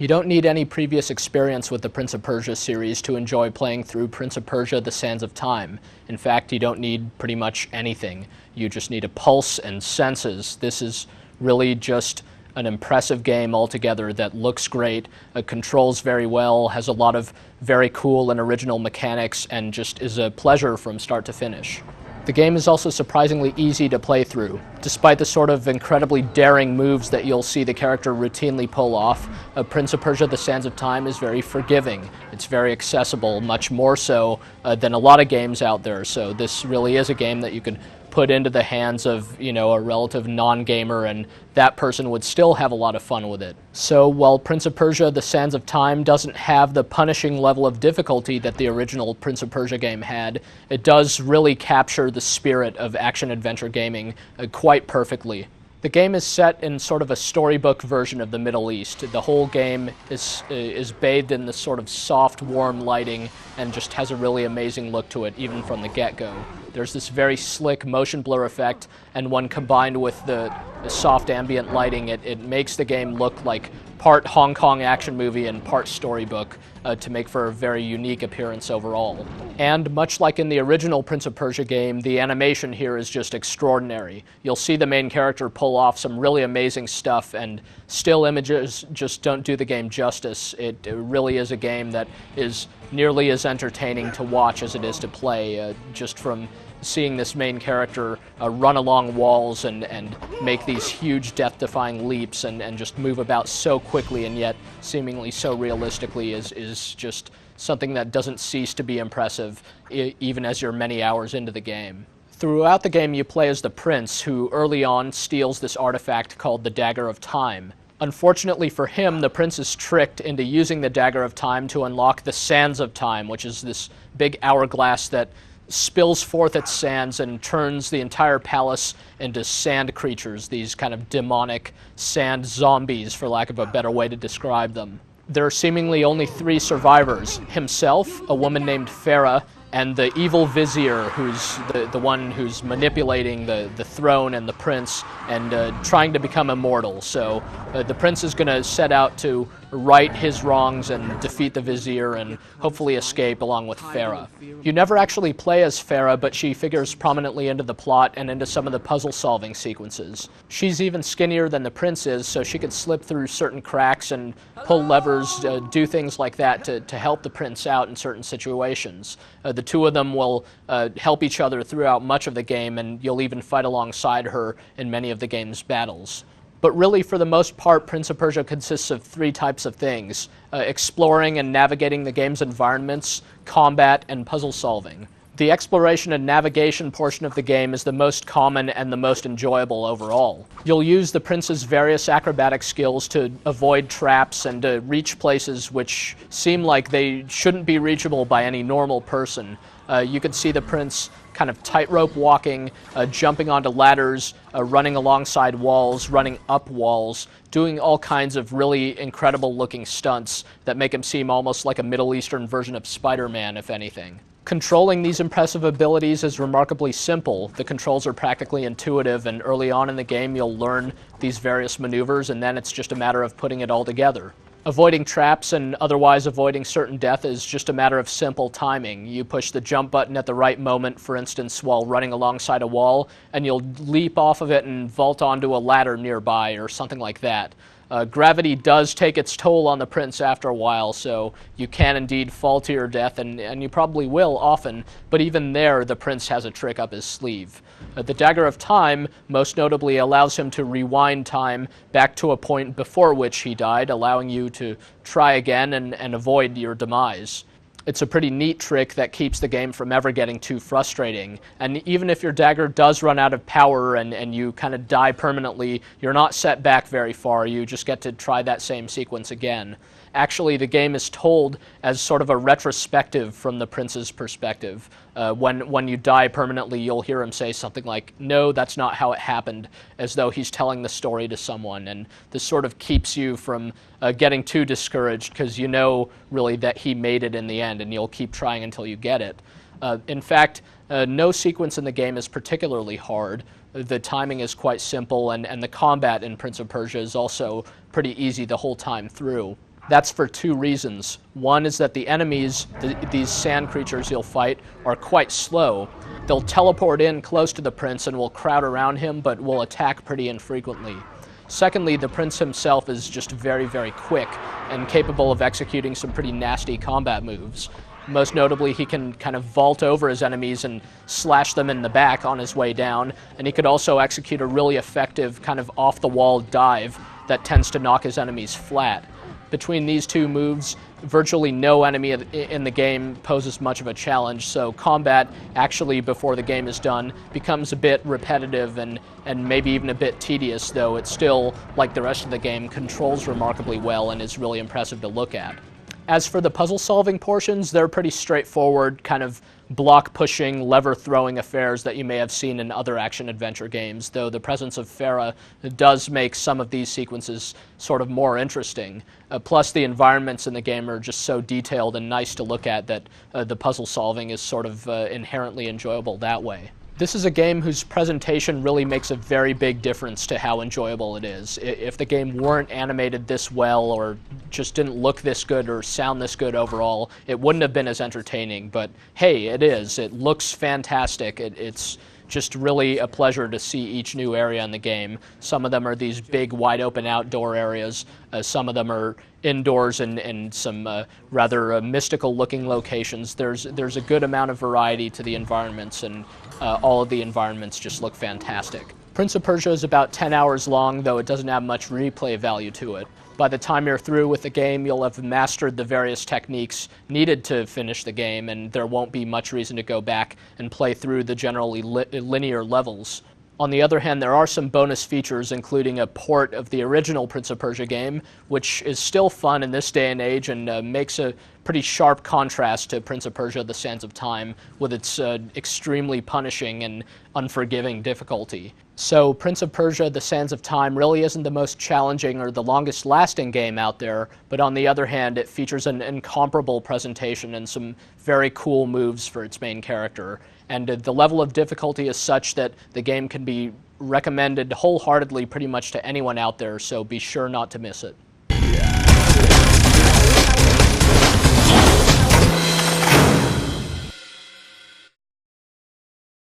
You don't need any previous experience with the Prince of Persia series to enjoy playing through Prince of Persia: The Sands of Time. In fact, you don't need pretty much anything. You just need a pulse and senses. This is really just an impressive game altogether that looks great, controls very well, has a lot of very cool and original mechanics, and just is a pleasure from start to finish. The game is also surprisingly easy to play through. Despite the sort of incredibly daring moves that you'll see the character routinely pull off, Prince of Persia: The Sands of Time is very forgiving. It's very accessible, much more so than a lot of games out there, so this really is a game that you could put into the hands of, a relative non-gamer, and that person would still have a lot of fun with it. So while Prince of Persia: The Sands of Time doesn't have the punishing level of difficulty that the original Prince of Persia game had, it does really capture the spirit of action-adventure gaming quite perfectly. The game is set in sort of a storybook version of the Middle East. The whole game is bathed in this sort of soft, warm lighting and just has a really amazing look to it, even from the get-go. There's this very slick motion blur effect, and when combined with the soft ambient lighting, it makes the game look like part Hong Kong action movie and part storybook to make for a very unique appearance overall. And much like in the original Prince of Persia game, the animation here is just extraordinary. You'll see the main character pull off some really amazing stuff, and still images just don't do the game justice. It really is a game that is nearly as entertaining to watch as it is to play, just from seeing this main character run along walls and make these huge death-defying leaps and just move about so quickly and yet seemingly so realistically is just something that doesn't cease to be impressive even as you're many hours into the game. Throughout the game you play as the prince, who early on steals this artifact called the Dagger of Time. Unfortunately for him, the prince is tricked into using the Dagger of Time to unlock the Sands of Time, which is this big hourglass that spills forth its sands and turns the entire palace into sand creatures, these kind of demonic sand zombies, for lack of a better way to describe them. There are seemingly only 3 survivors: himself, a woman named Farah, and the evil vizier, who's the one who's manipulating the throne and the prince and trying to become immortal. So the prince is going to set out to right his wrongs and defeat the vizier and hopefully escape along with Farah. You never actually play as Farah, but she figures prominently into the plot and into some of the puzzle-solving sequences. She's even skinnier than the prince is, so she can slip through certain cracks and pull levers, do things like that to help the prince out in certain situations. The two of them will help each other throughout much of the game, and you'll even fight alongside her in many of the game's battles. But really, for the most part, Prince of Persia consists of 3 types of things: exploring and navigating the game's environments, combat, and puzzle solving. The exploration and navigation portion of the game is the most common and the most enjoyable overall. You'll use the prince's various acrobatic skills to avoid traps and to reach places which seem like they shouldn't be reachable by any normal person. You can see the prince kind of tightrope walking, jumping onto ladders, running alongside walls, running up walls, doing all kinds of really incredible looking stunts that make him seem almost like a Middle Eastern version of Spider-Man, if anything. Controlling these impressive abilities is remarkably simple. The controls are practically intuitive, and early on in the game you'll learn these various maneuvers, and then it's just a matter of putting it all together. Avoiding traps and otherwise avoiding certain death is just a matter of simple timing. You push the jump button at the right moment, for instance, while running alongside a wall, and you'll leap off of it and vault onto a ladder nearby or something like that. Gravity does take its toll on the prince after a while, so you can indeed fall to your death, and you probably will often, but even there the prince has a trick up his sleeve. The Dagger of Time most notably allows him to rewind time back to a point before which he died, allowing you to try again and avoid your demise. It's a pretty neat trick that keeps the game from ever getting too frustrating. And even if your dagger does run out of power and you kind of die permanently, you're not set back very far. You just get to try that same sequence again. Actually, the game is told as sort of a retrospective from the prince's perspective. When you die permanently, you'll hear him say something like, "No, that's not how it happened," as though he's telling the story to someone. And this sort of keeps you from getting too discouraged, because you know really that he made it in the end, and you'll keep trying until you get it. In fact, no sequence in the game is particularly hard. The timing is quite simple, and the combat in Prince of Persia is also pretty easy the whole time through. That's for two reasons. One is that the enemies, these sand creatures you'll fight, are quite slow. They'll teleport in close to the prince and will crowd around him, but will attack pretty infrequently. Secondly, the prince himself is just very, very quick and capable of executing some pretty nasty combat moves. Most notably, he can kind of vault over his enemies and slash them in the back on his way down, and he could also execute a really effective kind of off-the-wall dive that tends to knock his enemies flat. Between these two moves, virtually no enemy in the game poses much of a challenge, so combat, actually, before the game is done, becomes a bit repetitive and maybe even a bit tedious, though it still, like the rest of the game, controls remarkably well and is really impressive to look at. As for the puzzle-solving portions, they're pretty straightforward, kind of block-pushing, lever-throwing affairs that you may have seen in other action-adventure games, though the presence of Farah does make some of these sequences sort of more interesting. Plus, the environments in the game are just so detailed and nice to look at that the puzzle-solving is sort of inherently enjoyable that way. This is a game whose presentation really makes a very big difference to how enjoyable it is. If the game weren't animated this well or just didn't look this good or sound this good overall, it wouldn't have been as entertaining. But hey, it is. It looks fantastic. It's just really a pleasure to see each new area in the game. Some of them are these big, wide-open outdoor areas. Some of them are indoors and some rather mystical-looking locations. There's a good amount of variety to the environments, and all of the environments just look fantastic. Prince of Persia is about 10 hours long, though it doesn't have much replay value to it. By the time you're through with the game, you'll have mastered the various techniques needed to finish the game, and there won't be much reason to go back and play through the generally linear levels. On the other hand, there are some bonus features, including a port of the original Prince of Persia game, which is still fun in this day and age and makes a pretty sharp contrast to Prince of Persia: The Sands of Time, with its extremely punishing and unforgiving difficulty. So Prince of Persia: The Sands of Time really isn't the most challenging or the longest lasting game out there, but on the other hand, it features an incomparable presentation and some very cool moves for its main character. And the level of difficulty is such that the game can be recommended wholeheartedly pretty much to anyone out there, so be sure not to miss it.